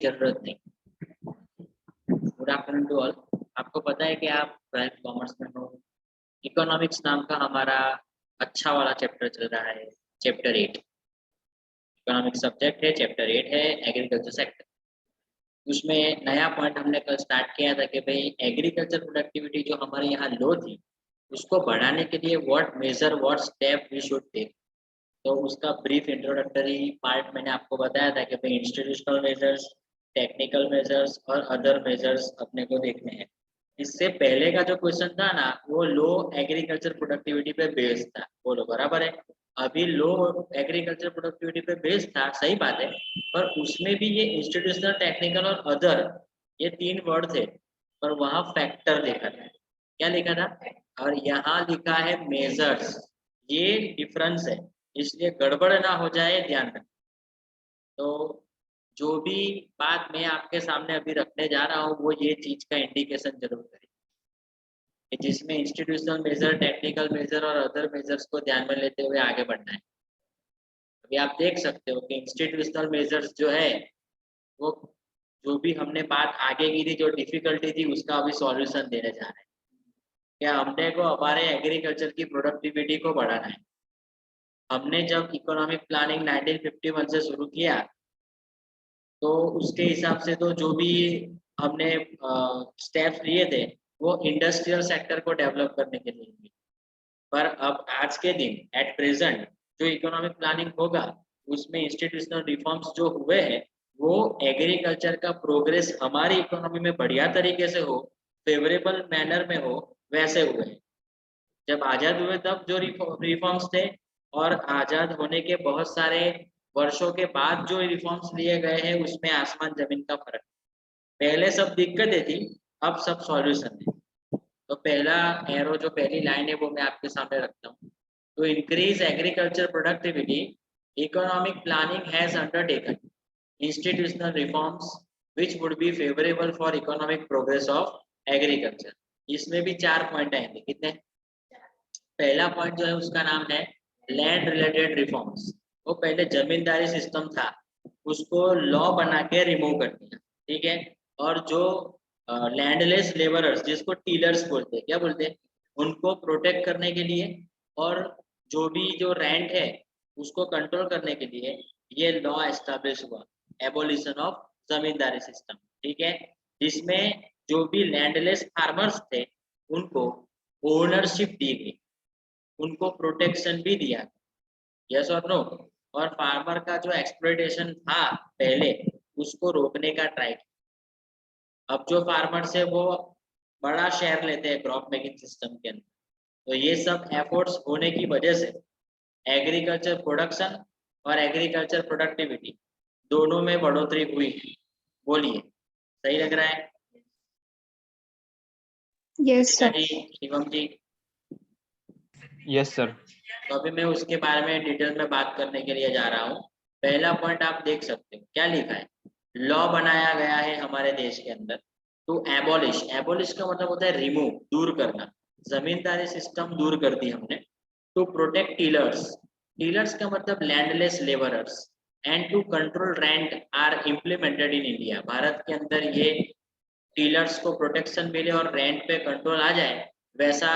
जरूरत नहीं। Good afternoon to all. आपको पता है कि आप 12th कॉमर्स में हो। इकोनॉमिक्स नाम का हमारा अच्छा वाला चैप्टर चल रहा है, चैप्टर 8। इकोनॉमिक्स सब्जेक्ट है, चैप्टर 8 है, एग्रीकल्चर सेक्टर। उसमें नया पॉइंट हमने कल स्टार्ट किया था कि भाई एग्रीकल्चर प्रोडक्टिविटी जो हमारे यहाँ लो थी, उसको बढ़ाने के लिए what major what step we should take. तो उसका ब्रीफ इंट्रोडक्टरी पार्ट मैंने आपको बताया था कि भाई इंस्टीट्यूशनल मेजर्स, टेक्निकल मेजर्स और अदर मेजर्स अपने को देखने हैं। इससे पहले का जो क्वेश्चन था ना, वो लो एग्रीकल्चर प्रोडक्टिविटी पे बेस्ड था। बोलो बराबर है? अभी लो एग्रीकल्चर प्रोडक्टिविटी पे बेस्ड था, सही बात है, पर उसमें भी ये इंस्टीट्यूशनल, टेक्निकल और अदर, ये 3 वर्ड थे, पर वहाँ फैक्टर लिखा था। क्या लिखा था? और यहाँ लिखा है मेजर्स। ये डिफरेंस है, इसलिए गड़बड़ ना हो जाए, ध्यान रखें। तो जो भी बात मैं आपके सामने अभी रखने जा रहा हूँ, वो ये चीज का इंडिकेशन जरूर करें कि जिसमें इंस्टीट्यूशनल मेजर, टेक्निकल मेजर और अदर मेजर्स को ध्यान में लेते हुए आगे बढ़ना है। अभी आप देख सकते हो कि इंस्टीट्यूशनल मेजर्स जो है, वो जो भी हमने बात आगे की थी, जो डिफिकल्टी थी, उसका अभी सॉल्यूशन देने जा रहे हैं। क्या हमने को हमारे एग्रीकल्चर की प्रोडक्टिविटी को बढ़ाना है। हमने जब इकोनॉमिक प्लानिंग 1951 से शुरू किया, तो उसके हिसाब से तो जो भी हमने स्टेप्स लिए थे, वो इंडस्ट्रियल सेक्टर को डेवलप करने के लिए लिए। पर अब आज के दिन एट प्रेजेंट जो इकोनॉमिक प्लानिंग होगा, उसमें इंस्टीट्यूशनल रिफॉर्म्स जो हुए हैं, वो एग्रीकल्चर का प्रोग्रेस हमारी इकोनॉमी में बढ़िया तरीके से हो, फेवरेबल मैनर में हो, वैसे हुए हैं। जब आज़ाद हुए तब जो रिफॉर्म्स थे, और आज़ाद होने के बहुत सारे वर्षों के बाद जो रिफॉर्म्स लिए गए हैं, उसमें आसमान जमीन का फर्क। पहले सब दिक्कतें थी, अब सब सॉल्यूशन है। तो पहला एरो, जो पहली लाइन है, वो मैं आपके सामने रखता हूँ। To increase agriculture productivity, economic planning has undertaken institutional reforms which would be favorable for economic progress of agriculture. इसमें भी 4 पॉइंट आएंगे। कितने? पहला पॉइंट जो है उसका नाम है लैंड रिलेटेड रिफॉर्म्स। वो पहले जमींदारी सिस्टम था, उसको लॉ बना के रिमूव कर दिया, ठीक है। और जो लैंडलेस लेबरर्स, जिसको टीलर्स बोलते हैं, क्या बोलते हैं, उनको प्रोटेक्ट करने के लिए, और जो भी जो रेंट है उसको कंट्रोल करने के लिए ये लॉ एस्टैब्लिश हुआ, एबोलिशन ऑफ जमींदारी सिस्टम, ठीक है। जिसमें जो भी लैंडलेस फार्मर्स थे, उनको ओनरशिप दी गई, उनको प्रोटेक्शन भी दिया, यस और नो। और फार्मर का जो एक्सप्लॉयटेशन था पहले, उसको रोकने का ट्राई किया। अब जो फार्मर्स है वो बड़ा शेयर लेते हैं क्रॉप मेकिंग सिस्टम के अंदर। तो ये सब एफर्ट्स होने की वजह से एग्रीकल्चर प्रोडक्शन और एग्रीकल्चर प्रोडक्टिविटी दोनों में बढ़ोतरी हुई है। बोलिए, सही लग रहा है? Yes sir. जी शिवम जी। Yes sir. तो अभी मैं उसके बारे में डिटेल में बात करने के लिए जा रहा हूँ। पहला पॉइंट आप देख सकते हो, क्या लिखा है? लॉ बनाया गया है हमारे देश के अंदर टू एबॉलिश। एबॉलिश का मतलब होता है रिमूव, दूर करना। जमींदारी सिस्टम दूर कर दी हमने। टू प्रोटेक्ट टीलर्स, टीलर्स का मतलब landless labourers, and to control rent are implemented in India. Bharat के अंदर ये टीलर्स को प्रोटेक्शन मिले और रेंट पे कंट्रोल आ जाए, वैसा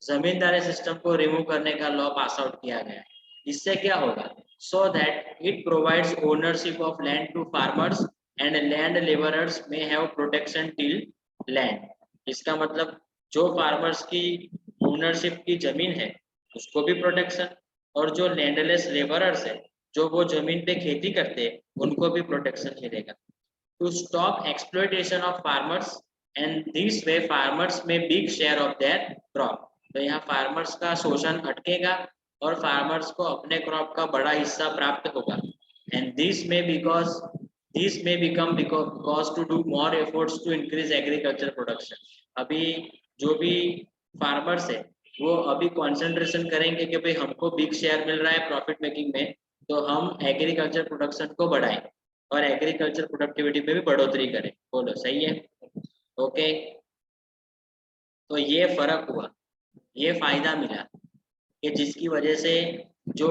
जमींदारी सिस्टम को रिमूव करने का लॉ पास आउट किया गया है। इससे क्या होगा? So that it provides ownership of land to farmers and land labourers may have protection till land. इसका मतलब जो फार्मर्स की ओनरशिप की जमीन है, उसको भी प्रोटेक्शन, और जो लैंडलेस लेबरर्स है, जो वो जमीन पे खेती करते हैं, उनको भी प्रोटेक्शन मिलेगा। To stop exploitation of farmers, and this way farmers may big share of their crop। तो यहाँ फार्मर्स का शोषण अटकेगा और फार्मर्स को अपने क्रॉप का बड़ा हिस्सा प्राप्त होगा। And this may become because to do more efforts to increase agriculture production. अभी जो भी फार्मर्स है, वो अभी कॉन्सेंट्रेशन करेंगे कि भाई हमको बिग शेयर मिल रहा है प्रॉफिट मेकिंग में, तो हम एग्रीकल्चर प्रोडक्शन को बढ़ाएं और एग्रीकल्चर प्रोडक्टिविटी में भी बढ़ोतरी करें। बोलो, सही है? ओके। तो ये फर्क हुआ, ये फायदा मिला कि जिसकी वजह से जो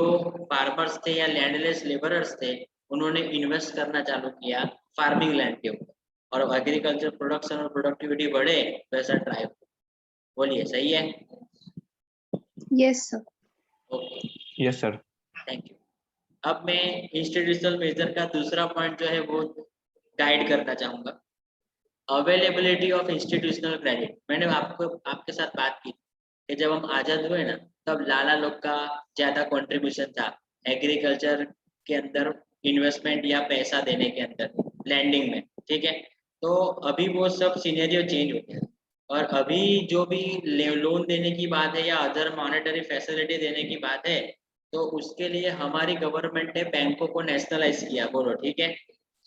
फार्मर्स थे या लैंडलेस लेबरर्स थे, उन्होंने इन्वेस्ट करना चालू किया फार्मिंग लैंड के ऊपर, और एग्रीकल्चर प्रोडक्शन और प्रोडक्टिविटी बढ़े तो ऐसा ड्राइव। बोलिए सही है? Yes sir. Okay, yes sir. Thank you. अब मैं इंस्टीट्यूशनल मेजर का दूसरा पॉइंट जो है वो गाइड करना चाहूंगा, अवेलेबिलिटी ऑफ इंस्टीट्यूशनल क्रेडिट। मैंने आपके साथ बात की कि जब हम आजाद हुए ना, तब लाला लोग का ज्यादा कंट्रीब्यूशन था एग्रीकल्चर के अंदर, इन्वेस्टमेंट या पैसा देने के अंदर, लैंडिंग में, ठीक है। तो अभी वो सब सिनेरियो चेंज हो गया, और अभी जो भी लोन देने की बात है या अदर मॉनेटरी फैसिलिटी देने की बात है, तो उसके लिए हमारी गवर्नमेंट ने बैंकों को नेशनलाइज किया। बोलो ठीक है।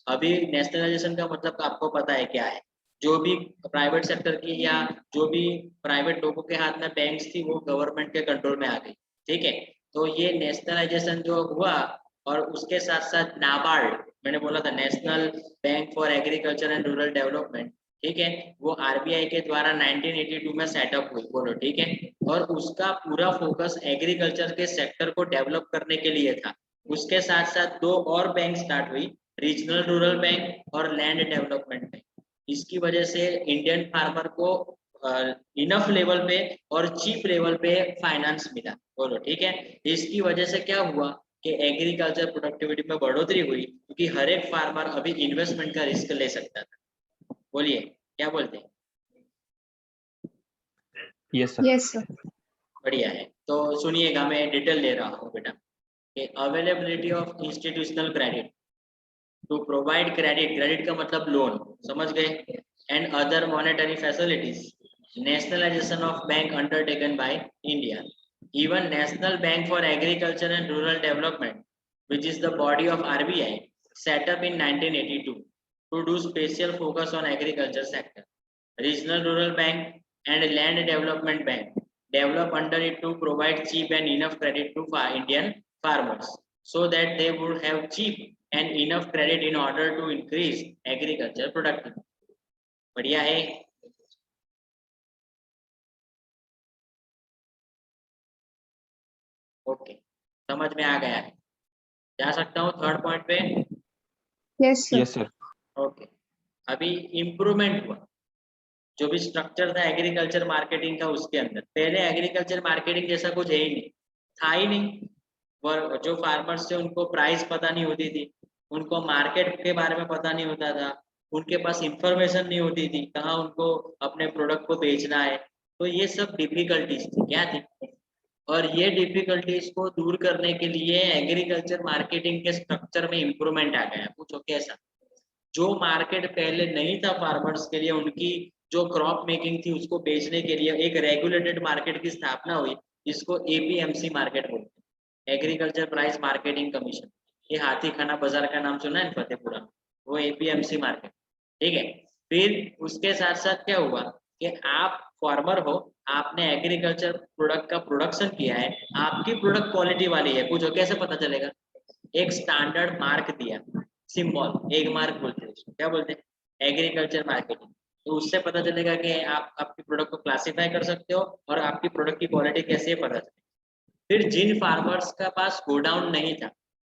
अभी नेशनलाइजेशन का मतलब आपको पता है क्या है? जो भी प्राइवेट सेक्टर की या जो भी प्राइवेट लोगों के हाथ में बैंक्स थी वो गवर्नमेंट के कंट्रोल में आ गई, ठीक है। तो ये नेशनलाइजेशन जो हुआ, और उसके साथ साथ नाबार्ड, मैंने बोला था national bank for agriculture and rural development, ठीक है, वो आरबीआई के द्वारा 1982 में सेटअप हुई। बोलो ठीक है। और उसका पूरा फोकस एग्रीकल्चर के सेक्टर को डेवलप करने के लिए था। उसके साथ साथ दो और बैंक स्टार्ट हुई, रीजनल रूरल बैंक और लैंड डेवलपमेंट बैंक। इसकी वजह से इंडियन फार्मर को इनफ लेवल पे और चीप लेवल पे फाइनेंस मिला। बोलो ठीक है। इसकी वजह से क्या हुआ कि एग्रीकल्चर प्रोडक्टिविटी में बढ़ोतरी हुई, क्योंकि हर एक फार्मर अभी इन्वेस्टमेंट का रिस्क ले सकता था। बोलिए क्या बोलते हैं? Yes sir. Yes sir. बढ़िया है। तो सुनिएगा, मैं डिटेल ले रहा हूँ बेटा, कि availability of institutional credit to provide credit, credit का मतलब लोन, समझ गए, and other monetary facilities, nationalisation of bank undertaken by India, even National Bank for Agriculture and Rural Development, which is the body of RBI, set up in 1982 to do special focus on agriculture sector. Regional Rural Bank and Land Development Bank develop under it to provide cheap and enough credit to Indian farmers, so that they would have cheap and enough credit in order to increase agriculture productivity. बढ़िया है। Okay, समझ में आ गया है? जा सकता हूँ third point पे? Yes sir. Yes sir. Okay, अभी इम्प्रूवमेंट हुआ जो भी स्ट्रक्चर था एग्रीकल्चर मार्केटिंग का, उसके अंदर पहले एग्रीकल्चर मार्केटिंग जैसा कुछ है ही नहीं, था ही नहीं। और जो फार्मर्स थे उनको प्राइस पता नहीं होती थी, उनको मार्केट के बारे में पता नहीं होता था, उनके पास इंफॉर्मेशन नहीं होती थी कहाँ उनको अपने प्रोडक्ट को बेचना है। तो ये सब डिफिकल्टीज थी, क्या थी? और ये डिफिकल्टीज को दूर करने के लिए एग्रीकल्चर मार्केटिंग के स्ट्रक्चर में इम्प्रूवमेंट आ गया। पूछो कैसा? जो मार्केट पहले नहीं था फार्मर्स के लिए, उनकी जो क्रॉप मेकिंग थी उसको बेचने के लिए एक रेगुलेटेड मार्केट की स्थापना हुई, जिसको एपीएमसी मार्केट बोलते हैं, एग्रीकल्चर प्राइस मार्केटिंग कमीशन। ये हाथी खाना बाजार का नाम सुना है फतेहपुरा, वो एपीएमसी मार्केट, ठीक है। फिर उसके साथ साथ क्या हुआ कि आप फार्मर हो, आपने एग्रीकल्चर प्रोडक्ट का प्रोडक्शन किया है, आपकी प्रोडक्ट क्वालिटी वाली है, पूछो कैसे पता चलेगा? एक स्टैंडर्ड मार्क दिया, सिंबल, एक मार्क बोलते हैं उसको, क्या बोलते हैं? Agriculture marketing. तो उससे पता चलेगा कि आप आपकी प्रोडक्ट को क्लासिफाई कर सकते हो और आपकी प्रोडक्ट की क्वालिटी कैसे है पता चलेगा। फिर जिन फार्मर्स का पास गोडाउन नहीं था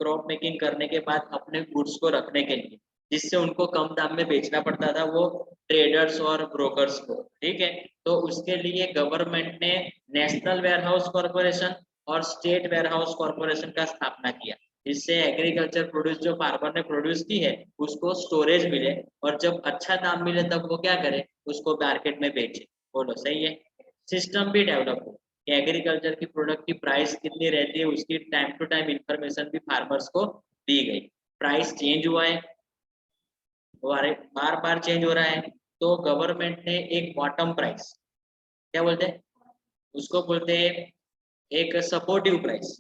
क्रॉप मेकिंग करने के बाद अपने गुड्स को रखने के लिए, जिससे उनको कम दाम में बेचना पड़ता था, वो ट्रेडर्स और ब्रोकर्स को, ठीक है। तो उसके लिए गवर्नमेंट ने नेशनल वेयरहाउस कॉर्पोरेशन और स्टेट वेयरहाउस कॉर्पोरेशन का स्थापना किया, जिससे एग्रीकल्चर प्रोड्यूस जो फार्मर ने प्रोड्यूस की है उसको स्टोरेज मिले, और जब अच्छा दाम मिले तब वो क्या करे, उसको मार्केट में बेचे। बोलो सही है? सिस्टम भी डेवलप हो कि एग्रीकल्चर की प्रोडक्ट की प्राइस कितनी रहती है, उसकी टाइम टू टाइम इंफॉर्मेशन भी फार्मर्स को दी गई। प्राइस चेंज हुआ है, बार बार चेंज हो रहा है, तो गवर्नमेंट ने एक बॉटम प्राइस, क्या बोलते हैं उसको, बोलते हैं एक सपोर्टिव प्राइस,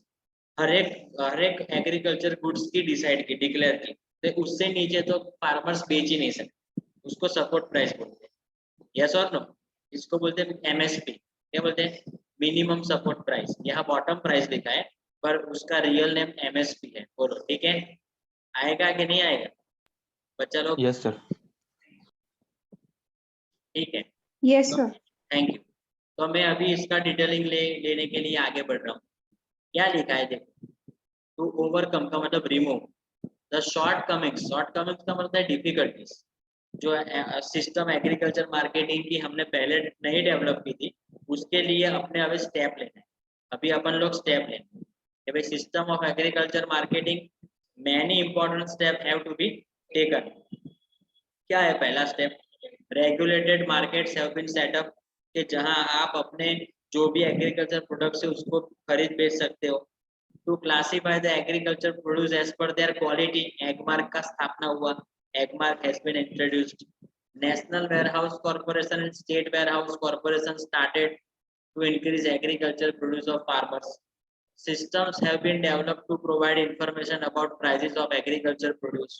हर एक एग्रीकल्चर गुड्स की डिसाइड की, डिक्लेयर की, तो उससे नीचे तो फार्मर्स बेच ही नहीं सकते, उसको सपोर्ट प्राइस बोलते हैं। यस और नो? इसको बोलते हैं एमएसपी, क्या बोलते हैं? Minimum support price. यहाँ बॉटम प्राइस लिखा है पर उसका रियल नेम एमएसपी है। बोलो ठीक है? आएगा कि नहीं आएगा बच्चा लोग? Yes sir. ठीक है, यस सर। Thank you. तो मैं अभी इसका डिटेलिंग लेने के लिए आगे बढ़ रहा हूँ। क्या लिखा है देखो, टू ओवरकम का मतलब रिमूव, द शॉर्टकमिंग्स का मतलब है डिफिकल्टीज, जो सिस्टम एग्रीकल्चर मार्केटिंग की हमने पहले नहीं डेवलप की थी, उसके लिए अपने अभी स्टेप लेना है। अभी अपन लोग स्टेप लेंगे कि भाई system of agriculture marketing, many important step have to be taken. क्या है पहला step? Regulated markets have been set up, कि जहां आप अपने जो भी एग्रीकल्चर प्रोडक्ट्स है उसको खरीद बेच सकते हो। To classify the agriculture produce as per their quality, Agmark का स्थापना हुआ, Agmark has been introduced. National warehouse corporation and state warehouse corporation started to increase agriculture produce of farmers. Systems have been developed to provide information about prices of agriculture produce,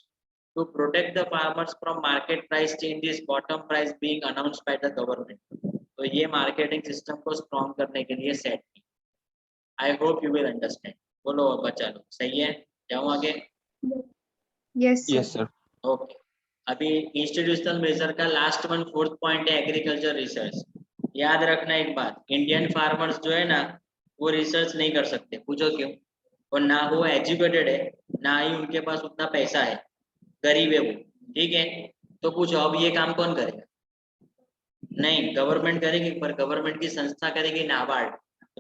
to protect the farmers from market price changes, bottom price being announced by the government. तो ये marketing system को strong करने के लिए set की। I hope you will understand. बोलो बच्चा लोग, सही है? जाऊँ आगे? Yes, sir. Yes, sir. Okay, अभी इंस्टीट्यूशनल मेजर का लास्ट वन, फोर्थ पॉइंट है एग्रीकल्चर रिसर्च। याद रखना एक बात, इंडियन फार्मर्स जो है ना, वो रिसर्च नहीं कर सकते। पूछो क्यों? और ना वो एजुकेटेड है, ना ही उनके पास उतना पैसा है, गरीब है वो, ठीक है? तो पूछो अब ये काम कौन करेगा? नहीं, गवर्नमेंट करेगी, पर गवर्नमेंट की संस्था करेगी, नाबार्ड।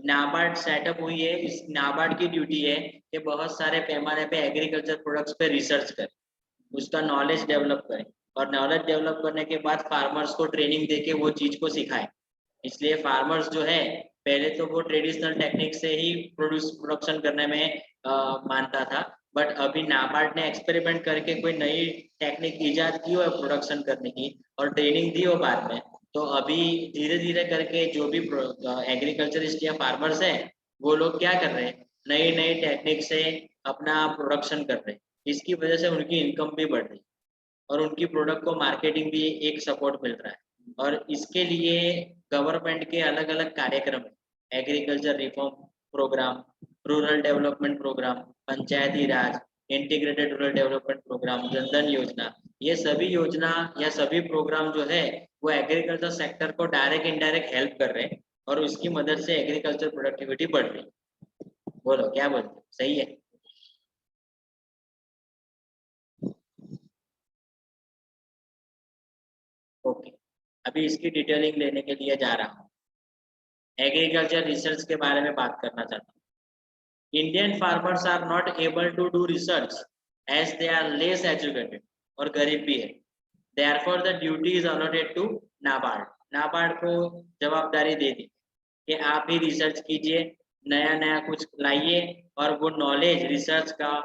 नाबार्ड सेटअप हुई है, इस नाबार्ड की ड्यूटी है कि बहुत सारे पैमाने पे एग्रीकल्चर प्रोडक्ट्स पे रिसर्च करे, उसका नॉलेज डेवलप करें, और नॉलेज डेवलप करने के बाद फार्मर्स को ट्रेनिंग देके वो चीज को सिखाए। इसलिए फार्मर्स जो है, पहले तो वो ट्रेडिशनल टेक्निक से ही प्रोडक्शन करने में मानता था, बट अभी नाबार्ड ने एक्सपेरिमेंट करके कोई नई टेक्निक इजाद की हो प्रोडक्शन करने की, और ट्रेनिंग दी हो बाद में, तो अभी धीरे धीरे करके जो भी एग्रीकल्चरिस्ट या फार्मर्स है, वो लोग क्या कर रहे हैं, नई नई टेक्निक से अपना प्रोडक्शन कर रहे हैं। इसकी वजह से उनकी इनकम भी बढ़ रही है, और उनकी प्रोडक्ट को मार्केटिंग भी एक सपोर्ट मिल रहा है। और इसके लिए गवर्नमेंट के अलग अलग कार्यक्रम है, agriculture reform programme, rural development programme, Panchayati Raj, integrated rural development programme, Jan Dhan Yojana. ये सभी योजना या सभी प्रोग्राम जो है, वो एग्रीकल्चर सेक्टर को डायरेक्ट इनडायरेक्ट हेल्प कर रहे हैं, और उसकी मदद से एग्रीकल्चर प्रोडक्टिविटी बढ़ रही है। बोलो क्या बोलते हो, सही है? ओके, अभी इसकी डिटेलिंग लेने के लिए जा रहा हूँ। एग्रीकल्चर रिसर्च के बारे में बात करना चाहता हूँ। Indian farmers are not able to do research as they are less educated, और गरीब भी है। Therefore the duty is allotted to NABARD. NABARD को जवाबदारी दे दी कि आप ही रिसर्च कीजिए, नया नया कुछ लाइए, और वो नॉलेज रिसर्च का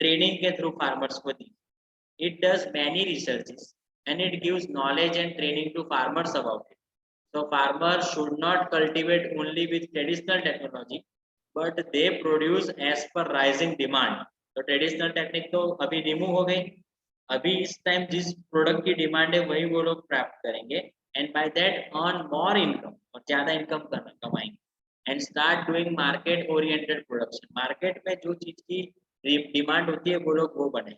ट्रेनिंग के थ्रू फार्मर्स को दी। It does many researches and it gives knowledge and training to farmers about it. So farmers should not cultivate only with traditional technology, but they produce as per rising demand. तो traditional technique तो अभी remove हो गई, अभी इस time जिस product की demand है वही वो लोग प्राप्त करेंगे, and by that earn more income, और ज्यादा इनकम कमाएंगे, and start doing market oriented production. Market में जो चीज की डिमांड होती है वो लोग वो बने।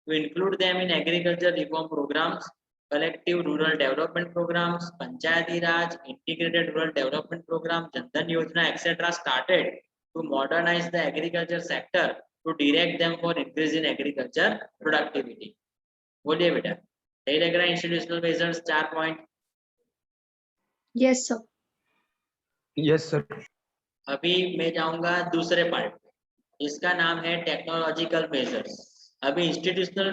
To include them in agriculture reform programs, collective rural development programs, Panchayati Raj, integrated rural development program, Jan Dhan Yojana, etc. started to modernize the agriculture sector to direct them for increase in agriculture productivity. बोलिए बेटा, सही लग रहा है institutional measures 4 point? Yes, sir. Yes, sir. अभी मैं जाऊंगा दूसरे पार्ट पे, इसका नाम है टेक्नोलॉजिकल मेजर्स। अभी इंस्टीट्यूशनल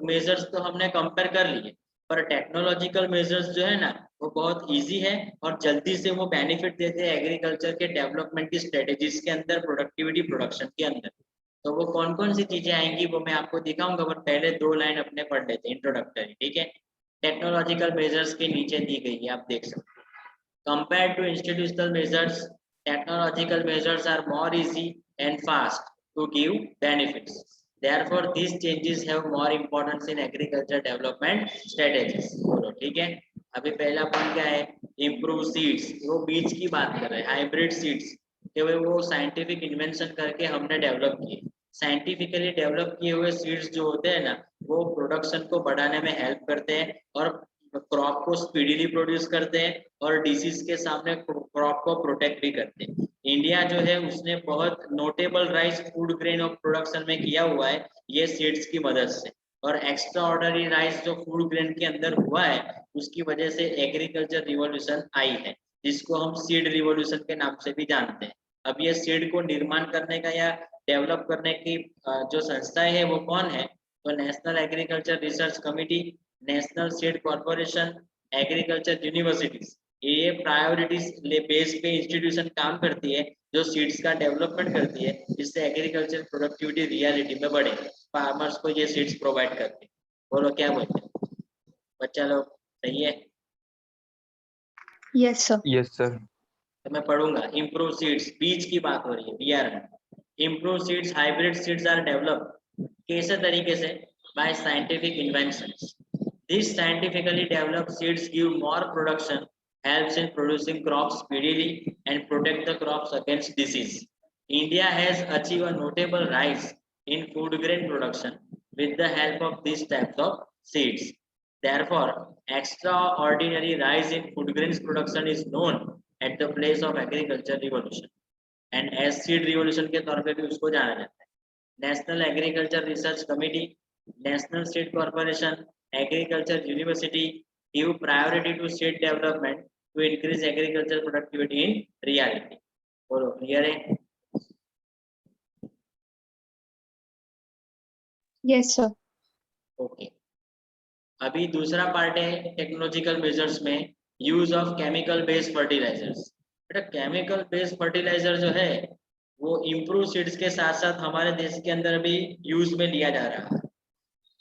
मेजर्स तो हमने कंपेयर कर लिए, पर टेक्नोलॉजिकल मेजर्स जो है ना, वो बहुत इजी है और जल्दी से वो बेनिफिट देते हैं एग्रीकल्चर के डेवलपमेंट की स्ट्रेटेजीज के अंदर, प्रोडक्टिविटी प्रोडक्शन के अंदर। तो वो कौन कौन सी चीजें आएंगी वो मैं आपको दिखाऊंगा, पर पहले 2 लाइन अपने पढ़ लेते हैं इंट्रोडक्टरी, ठीक है? टेक्नोलॉजिकल मेजर्स के नीचे दी गई है, आप देख सकते हो। Compare to institutional measures, technological measures are more easy and fast to give benefits. Therefore, these changes have more importance in agriculture development strategies. बोलो ठीक है? अभी पहला पॉइंट क्या है? Improve seeds. वो बीज की बात कर रहे हैं, हाइब्रिड सीड्स, कि वो साइंटिफिक इन्वेंशन करके हमने डेवलप किए। साइंटिफिकली डेवलप किए हुए सीड्स जो होते हैं ना, वो प्रोडक्शन को बढ़ाने में हेल्प करते हैं, और क्रॉप को स्पीडीली प्रोड्यूस करते हैं, और डिसीज के सामने क्रॉप को प्रोटेक्ट भी करते हैं। इंडिया जो है उसने बहुत notable rise food grain of production में किया हुआ है ये सीड्स की मदद से, और एक्स्ट्रा ऑर्डिनरी राइज जो फूड ग्रेन के अंदर हुआ है उसकी वजह से एग्रीकल्चर रिवॉल्यूशन आई है, जिसको हम सीड रिवॉल्यूशन के नाम से भी जानते हैं। अब ये सीड को निर्माण करने का या डेवलप करने की जो संस्थाएं है वो कौन है, तो national agriculture research committee, national seed corporation, agriculture universities, ये प्रायोरिटीज बेस पे इंस्टीट्यूशन काम करती है जो सीड्स का डेवलपमेंट करती है, जिससे एग्रीकल्चर प्रोडक्टिविटी रियलिटी में बढ़े, फार्मर्स को ये सीड्स प्रोवाइड करते हैं। बोलो क्या बोलते हैं बच्चा लोग, सही है? Yes, sir. Yes, sir. तो मैं पढ़ूंगा। इम्प्रूव सीड्स, बीज की बात हो रही है, बीआर। Improve seeds, hybrid seeds are develop कैसे तरीके से? By scientific inventions. This scientifically developed seeds give more production, helps in producing crops speedily and protect the crops against disease. India has achieved a notable rise in food grain production with the help of these types of seeds. Therefore, extraordinary rise in food grains production is known at the place of agriculture revolution and as seed revolution के तौर पे भी उसको जाना जाता है। National Agriculture Research Committee, National Seed Corporation, Agriculture University give priority to seed development to increase agricultural productivity in reality. बोलो clear है? Yes, sir. ओके। अभी दूसरा पार्ट है टेक्नोलॉजिकल मेजर्स में use of chemical based fertilizers. बेटा chemical based fertilizer जो है वो इम्प्रूव सीड्स के साथ साथ हमारे देश के अंदर भी यूज में लिया जा रहा है।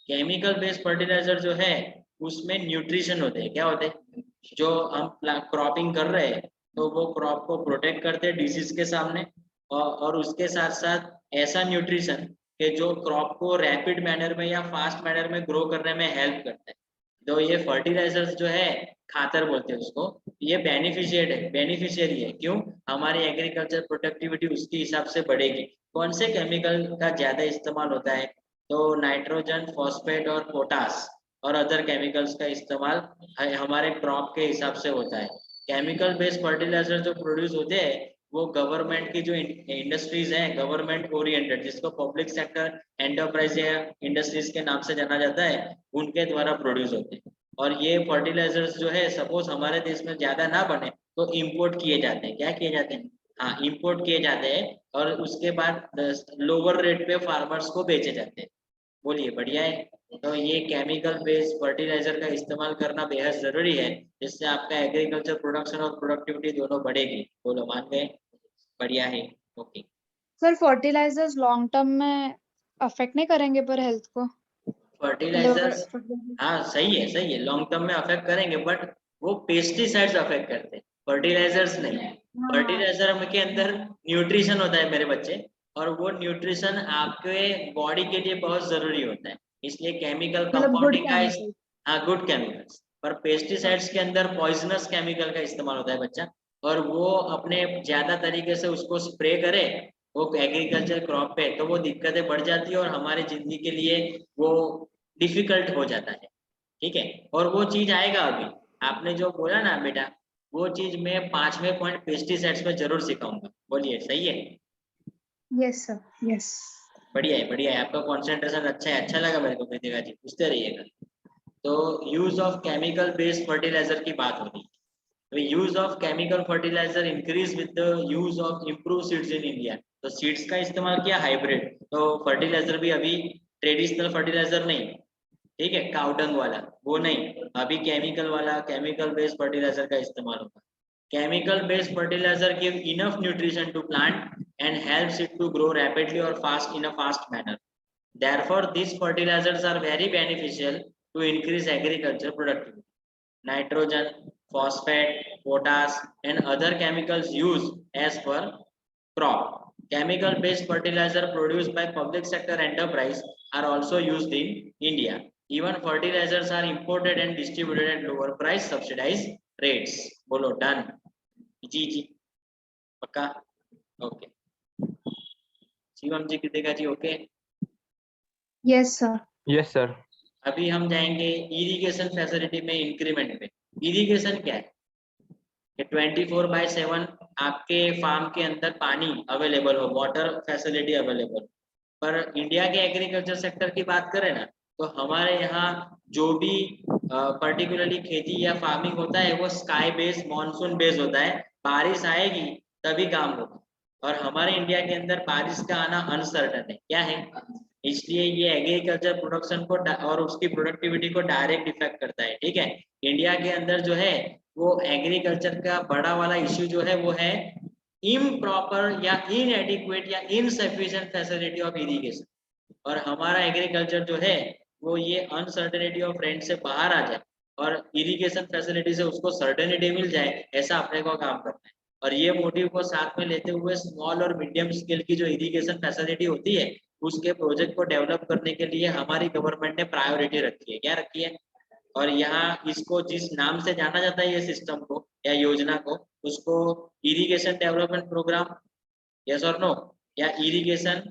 केमिकल बेस्ड फर्टिलाइजर जो है उसमें न्यूट्रिशन होते हैं। क्या होते हैं? जो हम क्रॉपिंग कर रहे हैं तो वो क्रॉप को प्रोटेक्ट करते हैं डिजीज के सामने, और उसके साथ साथ ऐसा न्यूट्रिशन कि जो क्रॉप को रैपिड मैनर में या फास्ट मैनर में ग्रो करने में हेल्प करता है। तो ये फर्टिलाइजर्स जो है, खातर बोलते हैं उसको, ये बेनिफिशियरी है। क्यों? हमारी एग्रीकल्चर प्रोडक्टिविटी उसके हिसाब से बढ़ेगी। कौन से केमिकल का ज्यादा इस्तेमाल होता है? तो नाइट्रोजन, फॉस्फेट और पोटास और अदर केमिकल्स का इस्तेमाल हमारे क्रॉप के हिसाब से होता है। केमिकल बेस्ड फर्टिलाइजर जो प्रोड्यूस होते हैं वो गवर्नमेंट की जो इंडस्ट्रीज हैं, गवर्नमेंट ओरिएंटेड, जिसको पब्लिक सेक्टर एंटरप्राइज या इंडस्ट्रीज के नाम से जाना जाता है, उनके द्वारा प्रोड्यूस होते हैं। और ये फर्टिलाइजर्स जो है सपोज हमारे देश में ज्यादा ना बने तो इम्पोर्ट किए जाते हैं। क्या किए जाते हैं? हाँ, इम्पोर्ट किए जाते हैं और उसके बाद लोअर रेट पे फार्मर्स को बेचे जाते हैं। बोलिए बढ़िया है। तो ये केमिकल बेस्ड फर्टिलाइजर का इस्तेमाल करना बेहद जरूरी है, जिससे आपका एग्रीकल्चर प्रोडक्शन और प्रोडक्टिविटी दोनों बढ़ेगी। बोलो मान गए? बढ़िया है। Okay. Sir fertilizers long term में अफेक्ट नहीं करेंगे पर हेल्थ को? फर्टिलाइजर्स, हाँ सही है, लॉन्ग टर्म में अफेक्ट करेंगे, बट वो पेस्टिसाइड्स अफेक्ट करते हैं, फर्टिलाइजर्स नहीं। फर्टिलाइजर के अंदर न्यूट्रिशन होता है मेरे बच्चे, और वो न्यूट्रिशन आपके बॉडी के लिए बहुत जरूरी होता है, इसलिए केमिकल कंपाउंडिंग का हाँ गुड केमिकल्स। पर पेस्टिसाइड्स के अंदर पॉइजनस केमिकल का इस्तेमाल होता है बच्चा, और वो अपने ज्यादा तरीके से उसको स्प्रे करे वो एग्रीकल्चर क्रॉप पे, तो वो दिक्कतें बढ़ जाती है और हमारी जिंदगी के लिए वो डिफिकल्ट हो जाता है। ठीक है, और वो चीज आएगा। अभी आपने जो बोला ना बेटा, वो चीज मैं 5वें पॉइंट पेस्टिसाइड्स में जरूर सिखाऊंगा। बोलिए सही है? Yes sir, yes. बढ़िया है, बढ़िया है, आपका कॉन्सेंट्रेशन अच्छा है, अच्छा लगा मेरे को कृतिका जी, पूछते रहिएगा। तो use of chemical based fertilizer की बात हो रही है। तो use of chemical fertilizer increase with the use of improve seeds in India. तो सीड्स का इस्तेमाल किया हाइब्रिड, तो फर्टिलाइजर भी अभी ट्रेडिशनल फर्टिलाइजर नहीं, ठीक है, काउडंग वाला वो नहीं, अभी केमिकल वाला केमिकल बेस्ड फर्टिलाइजर का इस्तेमाल होगा। Chemical based fertilizer give enough nutrition to plant and helps it to grow rapidly or fast in a fast manner. Therefore, these fertilizers are very beneficial to increase agriculture productivity. Nitrogen, phosphate, potash, and other chemicals used as per crop. Chemical-based fertilizer produced by public sector enterprise are also used in India. Even fertilizers are imported and distributed at lower price subsidized rates. बोलो done. जी जी पक्का? Okay. Shivam ji Kritika ji okay? Yes sir. Yes, sir. अभी हम जाएंगे irrigation facility में increment पे। Irrigation क्या है? 24/7 आपके फार्म के अंदर पानी अवेलेबल हो, वाटर फैसिलिटी अवेलेबल। पर इंडिया के एग्रीकल्चर सेक्टर की बात करें ना, तो हमारे यहाँ जो भी पर्टिकुलरली खेती या फार्मिंग होता है वो स्काई बेस्ड मॉनसून बेस्ड होता है। बारिश आएगी तभी काम होगा, और हमारे इंडिया के अंदर बारिश का आना अनसर्टन है। क्या है? इसलिए ये एग्रीकल्चर प्रोडक्शन को और उसकी प्रोडक्टिविटी को डायरेक्ट इफेक्ट करता है। ठीक है, इंडिया के अंदर जो है वो एग्रीकल्चर का बड़ा वाला इश्यू जो है वो है इम्प्रॉपर या इनएडिक्वेट या इनसफिशिएंट फैसिलिटी ऑफ इरिगेशन। और हमारा एग्रीकल्चर जो है वो ये अनसर्टेनिटी ऑफ रेंट से बाहर आ जाए और इरिगेशन फैसिलिटी से उसको सर्टेनिटी मिल जाए, ऐसा अपने को काम करना है। और ये मोटिव को साथ में लेते हुए स्मॉल और मीडियम स्केल की जो इरिगेशन फैसिलिटी होती है उसके प्रोजेक्ट को डेवलप करने के लिए हमारी गवर्नमेंट ने प्रायोरिटी रखी है। क्या रखी है? और यहाँ इसको जिस नाम से जाना जाता है ये सिस्टम को या योजना को, उसको इरिगेशन डेवलपमेंट प्रोग्राम, यस और नो, या इरिगेशन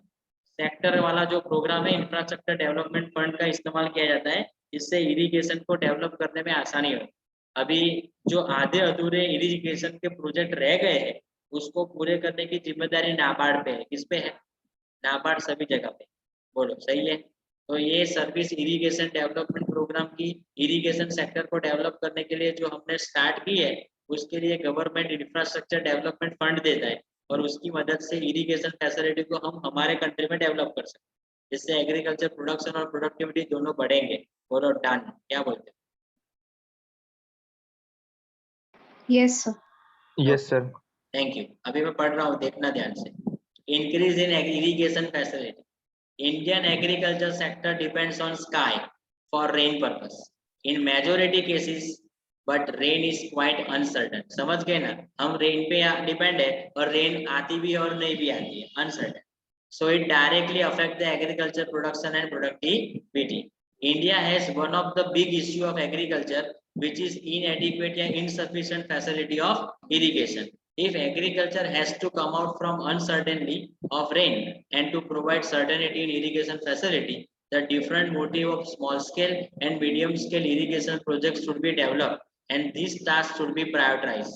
सेक्टर वाला जो प्रोग्राम है इंफ्रास्ट्रक्चर डेवलपमेंट फंड का इस्तेमाल किया जाता है, इससे इरिगेशन को डेवलप करने में आसानी हो। अभी जो आधे अधूरे इरिगेशन के प्रोजेक्ट रह गए हैं उसको पूरे करने की जिम्मेदारी नाबार्ड पे है। किस पे है? नाबार्ड सभी जगह पे। बोलो सही है? तो ये सर्विस इरिगेशन डेवलपमेंट प्रोग्राम की इरिगेशन सेक्टर को डेवलप करने के लिए जो हमने स्टार्ट की है उसके लिए गवर्नमेंट इंफ्रास्ट्रक्चर डेवलपमेंट फंड देता है, और उसकी मदद से इरिगेशन फैसिलिटी को हम हमारे कंट्री में डेवलप कर सकते हैं, जिससे एग्रीकल्चर प्रोडक्शन और प्रोडक्टिविटी दोनों बढ़ेंगे। बोलो डन। क्या बोलते हैं? Yes sir. Yes, sir. Thank you. अभी मैं पढ़ रहा हूँ, देखना ध्यान से। Increase in irrigation facility, Indian agriculture sector depends on sky for rain purpose in majority cases, but rain is quite uncertain. समझ गए ना? हम रेन पे डिपेंड है और रेन आती भी और नहीं भी आती है, uncertain. So it directly affect the agriculture production and productivity. India has one of the big issue of agriculture, which is inadequate and insufficient facility of irrigation. If agriculture has to come out from uncertainty of rain and to provide certainty in irrigation facility, the different motive of small scale and medium scale irrigation projects should be developed, and these tasks should be prioritized.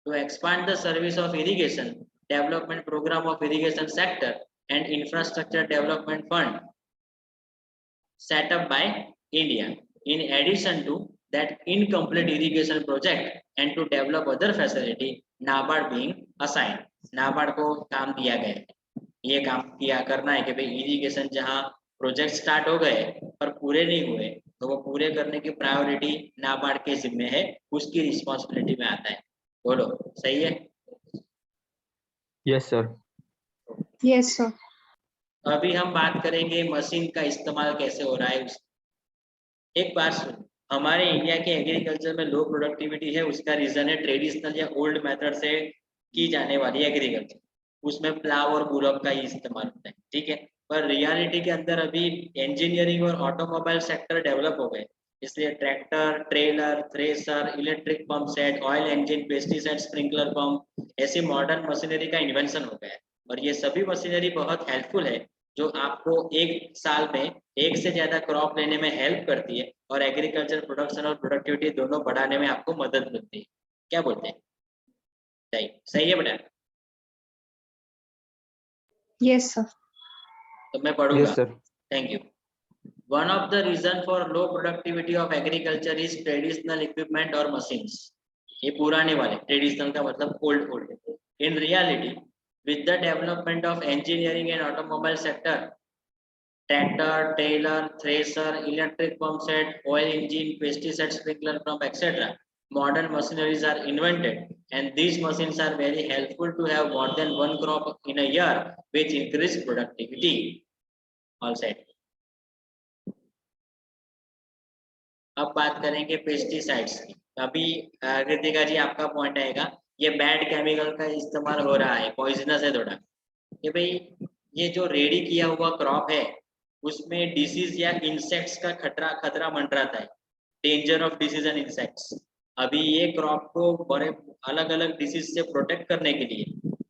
To expand the service of irrigation, development program of irrigation sector and infrastructure development fund set up by India. In addition to that incomplete irrigation project and to develop other facility, NABARD being assigned. NABARD को काम दिया गया है, ये काम किया करना है कि भाई इरिगेशन जहाँ प्रोजेक्ट स्टार्ट हो गए पर पूरे नहीं हुए तो वो पूरे करने की प्रायोरिटी नाबार्ड के जिम्मे है, उसकी रिस्पॉन्सिबिलिटी में आता है। बोलो सही है? Yes, sir. Yes sir. अभी हम बात करेंगे मशीन का इस्तेमाल कैसे हो रहा है। एक बात सुन, हमारे इंडिया के एग्रीकल्चर में लो प्रोडक्टिविटी है, उसका रीजन है ट्रेडिशनल या ओल्ड मेथड से की जाने वाली एग्रीकल्चर, उसमें प्लाव और बुलक का ही इस्तेमाल होता है। ठीक है, पर रियलिटी के अंदर अभी इंजीनियरिंग और ऑटोमोबाइल सेक्टर डेवलप हो गए, इसलिए tractor, trailer, thresher, electric pump set, oil engine, pesticide, sprinkler pump, ऐसी मॉडर्न मशीनरी का इन्वेंशन हो गया है। और ये सभी मशीनरी बहुत हेल्पफुल है, जो आपको एक साल में एक से ज्यादा क्रॉप लेने में हेल्प करती है और एग्रीकल्चर प्रोडक्शन और प्रोडक्टिविटी दोनों बढ़ाने में आपको मदद मिलती है। क्या बोलते हैं? सही सही है बेटा? Yes sir. तो मैं पढ़ूंगा। Yes, sir. Thank you. One of the reason for low productivity of agriculture is traditional equipment or machines. ये पुराने वाले, ट्रेडिशनल का मतलब old. In reality, with the development of engineering and automobile sector, tractor, trailer, thresher, electric pump set, oil engine, pesticide, sprinkler pump, etc., modern machineries are invented, and these machines are very helpful to have more than one crop in a year, which increase productivity. All set. अब बात करेंगे pesticides की। अभी कृतिका जी आपका point आएगा, ये bad chemical का इस्तेमाल हो रहा है, पॉइजनस है थोड़ा, कि भाई ये जो रेडी किया हुआ क्रॉप है उसमें डिसीज या इंसेक्ट्स का खतरा मंडराता है, danger of disease and insects. अभी ये क्रॉप को बड़े अलग अलग डिसीज से प्रोटेक्ट करने के लिए,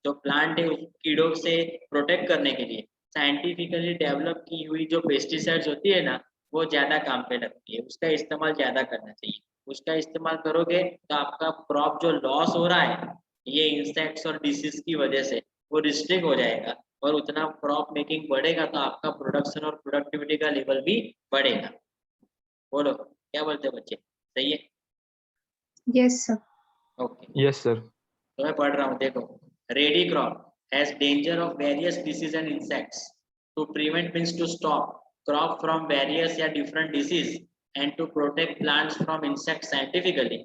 जो प्लांट है कीड़ों से प्रोटेक्ट करने के लिए साइंटिफिकली डेवलप की हुई जो पेस्टिसाइड्स होती है ना, वो ज्यादा काम पे लगती है, उसका इस्तेमाल ज्यादा करना चाहिए। उसका इस्तेमाल करोगे तो आपका क्रॉप जो लॉस हो रहा है ये इंसेक्ट्स और डिसीज की वजह से वो रिस्ट्रिक्ट हो जाएगा और उतना क्रॉप मेकिंग बढ़ेगा तो आपका प्रोडक्शन और प्रोडक्टिविटी का लेवल भी बढ़ेगा। बोलो क्या बोलते हो बच्चे, सही है? Yes sir. Okay, Yes, sir. तो मैं पढ़ रहा हूँ, देखो। Ready crop has danger of various disease and insects, to prevent means to stop crop from various या different disease and to protect plants from insect scientifically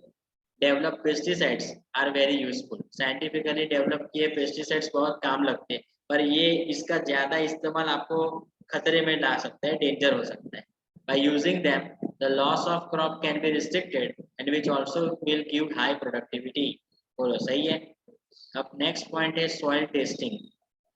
develop pesticides are very useful. Scientifically develop किए pesticides बहुत काम लगते हैं, पर ये इसका ज्यादा इस्तेमाल आपको खतरे में ला सकता है, डेंजर हो सकता है। By using them, the loss of crop can be restricted and which also will give high productivity. बोलो सही है? अब नेक्स्ट पॉइंट है सॉइल टेस्टिंग,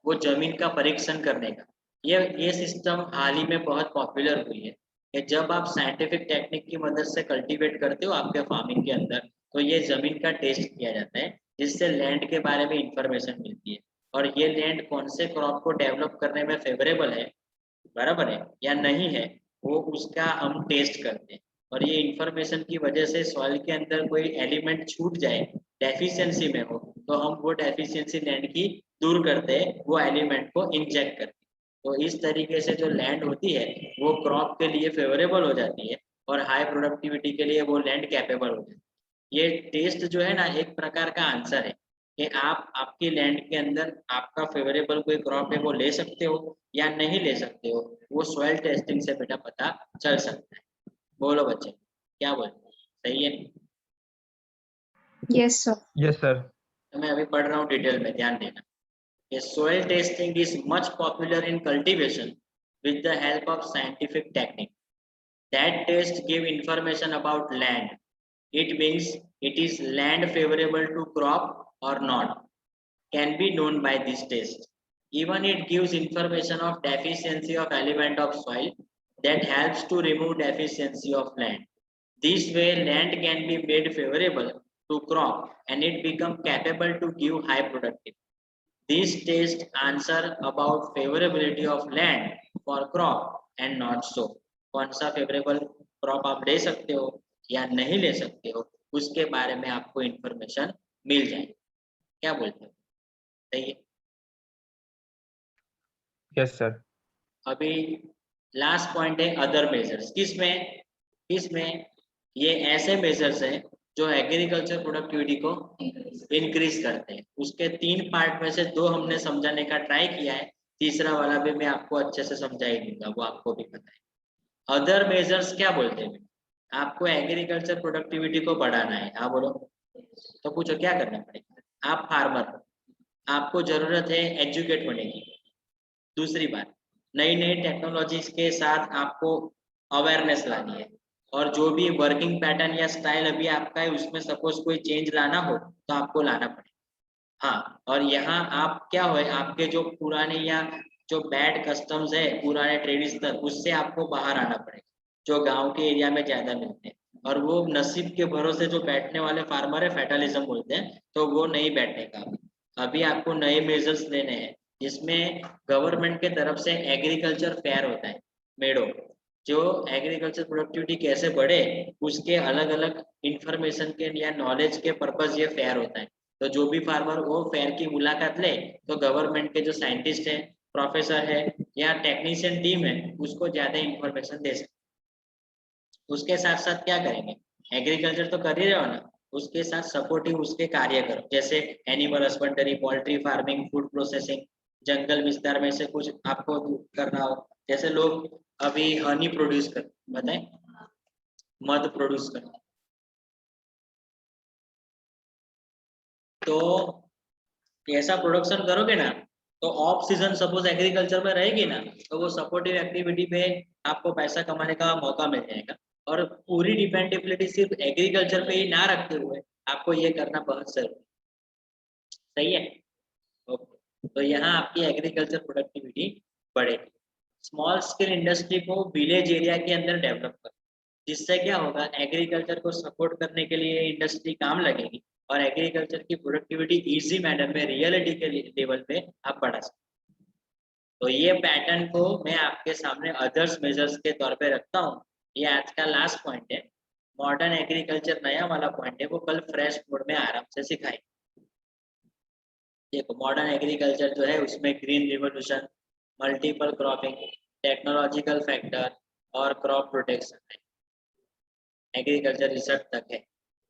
वो जमीन का परीक्षण करने का। ये सिस्टम हाल ही में बहुत पॉपुलर हुई है कि जब आप साइंटिफिक टेक्निक की मदद से कल्टीवेट करते हो आपके फार्मिंग के अंदर, तो ये जमीन का टेस्ट किया जाता है जिससे लैंड के बारे में इंफॉर्मेशन मिलती है और ये लैंड कौन से क्रॉप को डेवलप करने में फेवरेबल है, बराबर है या नहीं है, वो उसका हम टेस्ट करते हैं। और ये इंफॉर्मेशन की वजह से सॉइल के अंदर कोई एलिमेंट छूट जाए, डेफिशिएंसी में हो, तो हम वो डेफिशिएंसी लैंड की दूर करते हैं, वो एलिमेंट को इंजेक्ट करते हैं। तो इस तरीके से जो लैंड होती है वो क्रॉप के लिए फेवरेबल हो जाती है और हाई प्रोडक्टिविटी के लिए वो लैंड कैपेबल हो जाती है। ये टेस्ट जो है ना एक प्रकार का आंसर है कि आप आपकी लैंड के अंदर आपका फेवरेबल कोई क्रॉप है वो ले सकते हो या नहीं ले सकते हो, वो सॉइल टेस्टिंग से बेटा पता चल सकता है। बोलो बच्चे क्या बोलते हो, सही है? Yes sir. Yes, sir. तो मैं अभी पढ़ रहा हूँ डिटेल में, ध्यान देना। A soil testing is much popular in cultivation with the help of scientific technique. That test give information about land. It means it is land favorable to crop or not. Can be known by this test. Even it gives information of deficiency of element of soil that helps to remove deficiency of land. This way land can be made favorable to crop and it become capable to give high productivity. These tests answer about favorability of land for crop and not so. कौन सा favourable crop आप ले सकते हो या नहीं ले सकते हो उसके बारे में आपको इंफॉर्मेशन मिल जाएगी। क्या बोलते हो, सही है? Yes, sir. अभी लास्ट पॉइंट है अदर मेजर्स। किसमें ये ऐसे मेजर्स हैं जो एग्रीकल्चर प्रोडक्टिविटी को इंक्रीज करते हैं। उसके 3 पार्ट में से 2 हमने समझाने का ट्राई किया है, तीसरा वाला भी मैं आपको अच्छे से समझा ही दूंगा, वो आपको भी पता है। अदर मेजर्स क्या बोलते हैं? आपको एग्रीकल्चर प्रोडक्टिविटी को बढ़ाना है, हाँ बोलो। तो पूछो क्या करना पड़ेगा? आप फार्मर हो, आपको जरूरत है एजुकेट होने की। दूसरी बात, नई नई टेक्नोलॉजीज के साथ आपको अवेयरनेस लानी है और जो भी वर्किंग पैटर्न या स्टाइल अभी आपका है उसमें सपोज कोई चेंज लाना हो तो आपको लाना पड़ेगा। हाँ, और यहाँ आप क्या हो, आपके जो पुराने या जो बैड कस्टम्स है, पुराने ट्रेडिशनल, उससे आपको बाहर आना पड़ेगा जो गांव के एरिया में ज्यादा मिलते हैं। और वो नसीब के भरोसे जो बैठने वाले फार्मर है, फेटलिज्म बोलते हैं, तो वो नहीं बैठने का। अभी आपको नए मेजर्स लेने हैं जिसमें गवर्नमेंट के तरफ से एग्रीकल्चर फेयर होता है, मेडो, जो एग्रीकल्चर प्रोडक्टिविटी कैसे बढ़े उसके अलग अलग इंफॉर्मेशन के या नॉलेज के पर्पज ये फेयर होता है। तो जो भी फार्मर वो फेयर की मुलाकात ले तो गवर्नमेंट के जो साइंटिस्ट है, प्रोफेसर है या टेक्नीशियन टीम है उसको ज्यादा इंफॉर्मेशन दे सकते। उसके साथ साथ क्या करेंगे, एग्रीकल्चर तो कर ही रहे हो ना, उसके साथ सपोर्टिव उसके कार्य करो, जैसे animal husbandry, poultry farming, food processing, जंगल विस्तार में से कुछ आपको करना हो। जैसे लोग अभी हनी प्रोड्यूस कर, बताएं, मध प्रोड्यूस करते, तो ऐसा प्रोडक्शन करोगे ना तो ऑफ सीजन सपोज एग्रीकल्चर में रहेगी ना तो वो सपोर्टिव एक्टिविटी पे आपको पैसा कमाने का मौका मिल जाएगा। और पूरी डिपेंडेबिलिटी सिर्फ एग्रीकल्चर पे ही ना रखते हुए आपको ये करना बहुत जरूरी, सही है? ओके, तो यहाँ आपकी एग्रीकल्चर प्रोडक्टिविटी बढ़ेगी। स्मॉल स्केल इंडस्ट्री को विलेज एरिया के अंदर डेवलप करो, जिससे क्या होगा, एग्रीकल्चर को सपोर्ट करने के लिए इंडस्ट्री काम लगेगी और एग्रीकल्चर की प्रोडक्टिविटी इजी मैनर में रियलिटी के लेवल पे आप बढ़ा सकते। तो ये पैटर्न को मैं आपके सामने अदर्स मेजर्स के तौर पे रखता हूँ। ये आज का लास्ट पॉइंट है। मॉडर्न एग्रीकल्चर नया वाला पॉइंट है, वो कल फ्रेश मोड में आराम से सिखाएंगे। देखो मॉडर्न एग्रीकल्चर जो है उसमें green revolution, multiple cropping, technological factor और क्रॉप प्रोटेक्शन है, एग्रीकल्चर रिसर्च तक है।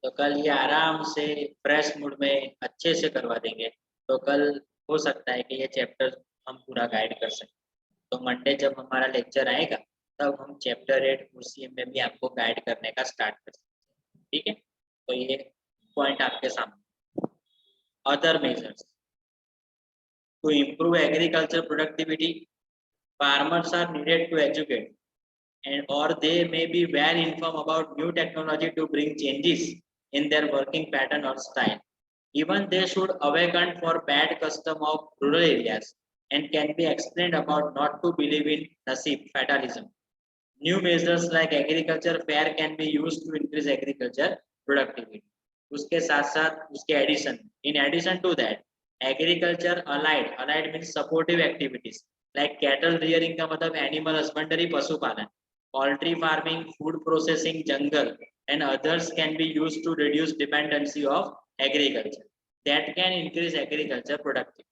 तो कल ये आराम से फ्रेश मूड में अच्छे से करवा देंगे, तो कल हो सकता है कि ये चैप्टर हम पूरा गाइड कर सकें। तो मंडे जब हमारा लेक्चर आएगा तब हम चैप्टर 8 UCM में भी आपको गाइड करने का स्टार्ट कर सकते हैं, ठीक है। तो ये पॉइंट आपके सामने। Other measures to improve agriculture productivity, farmers are needed to educate and or they may be well informed about new technology to bring changes in their working pattern or style. Even they should awaken for bad custom of rural areas and can be explained about not to believe in nasib fatalism. New measures like agriculture fair can be used to increase agriculture productivity. उसके साथ साथ उसके addition, in addition to that, agriculture allied means supportive activities like cattle rearing का मतलब animal husbandry पशुपालन, poultry farming, food processing, jungle and others can be used to reduce dependency of agriculture. That can increase agriculture productivity.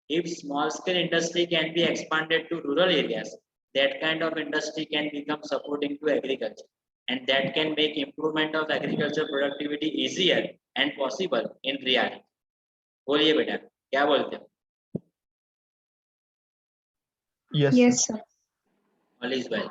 If small scale industry can be expanded to rural areas, that kind of industry can become supporting to agriculture and that can make improvement of agriculture productivity easier and possible in reality. बोलिए बेटा क्या बोलते हो? Yes, Yes, sir. sir. All is well.